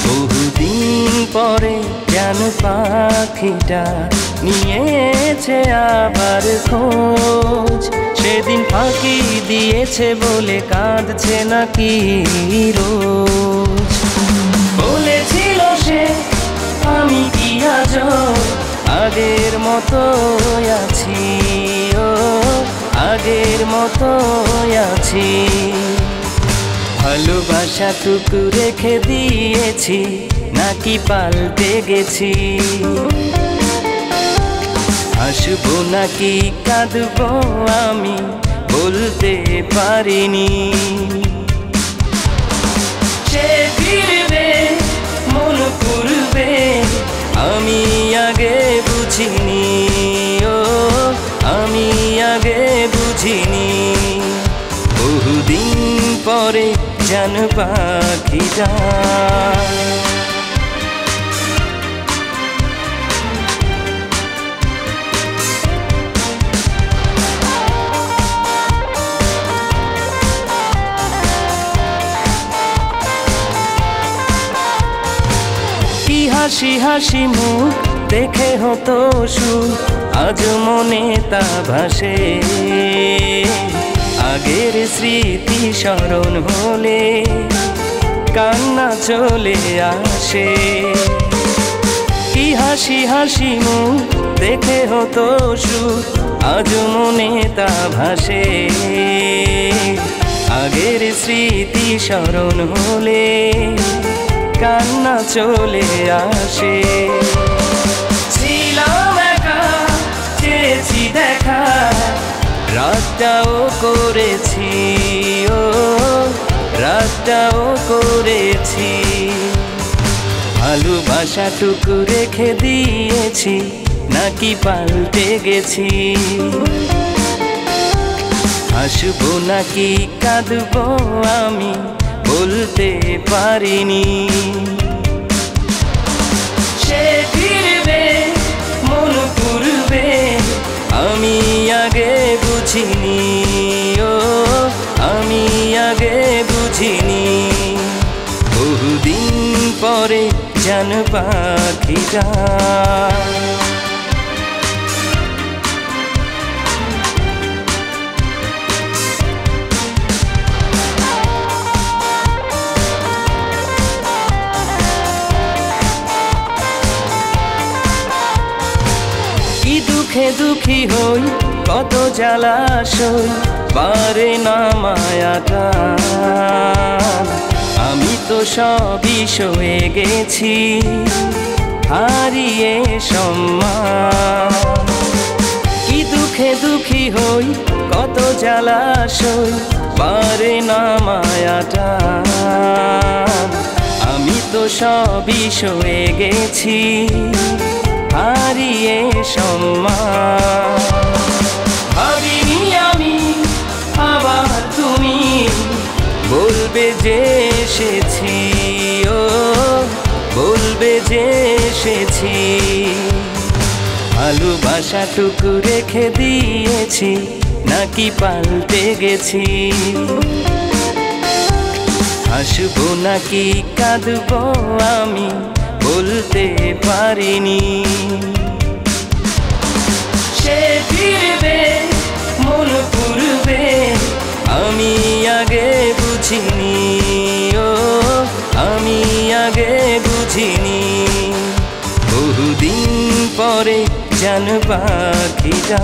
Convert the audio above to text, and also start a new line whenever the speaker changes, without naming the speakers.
বহুদিন পরে যেন পাখিটা নিয়েছে আবার খোঁজ, সেদিন ফাঁকি দিয়েছে বলে কাঁদছে নাকি রোজ। বলেছিল সে আমি কি আজও আগের মতো আছি, ও আগের মতো আছি। ভালোবাসাটুকু রেখে দিয়েছি নাকি পাল্টে গেছি, হাসবো নাকি কাঁদবো আমি বলতে পারিনি। সে ফিরবে মন পুরবে আমি আগে বুঝিনি, ও আমি আগে বুঝিনি। বহুদিন পরে যেন পাখিটা হাসি হাসি মুখ দেখে হতো সুখ, আজ মনে তা ভাসে। আগের স্মৃতি স্মরণ হলে কান্না চলে আসে। কি হাসি হাসি মুখ দেখে হতো সুখ, আজ মনে তা ভাসে। আগের স্মৃতি স্মরণ হলে কান্না চলে আসে। ছিলাম একা চেয়েছি দেখা, রাতটাও করেছি, ও রাতটাও করেছি। ভালোবাসাটুকু রেখে দিয়েছি নাকি পাল্টে গেছি, হাসবো নাকি কাঁদবো আমি বলতে পারিনি। সে ফিরবে মন পুরবে আমি আগে বুঝিনি, ও আমি আগে বুঝিনি। বহুদিন পরে যেন পাখিটা দুঃখে দুঃখী হই কত জ্বালাশয় পারে না মায়াটা। আমি তো সবই সয়ে গেছি হারিয়ে সম্মান। কি দুঃখে দুঃখী হই কত জ্বালাশয় পারে না মায়াটা। আমি তো সবই সয়ে গেছি হারিয়ে সম্মান। ভাবিনি আমি আবার তুমি বলবে যে এসেছি, ও বলবে যে এসেছি। ভালোবাসাটুকু রেখে দিয়েছি নাকি পাল্টে গেছি, হাসবো নাকি কাঁদবো আমি বলতে পারিনি। সে ফিরবে মন পুরবে আমি আগে বুঝিনি, ও আমি আগে বুঝিনি। বহুদিন পরে যেন পাখিটা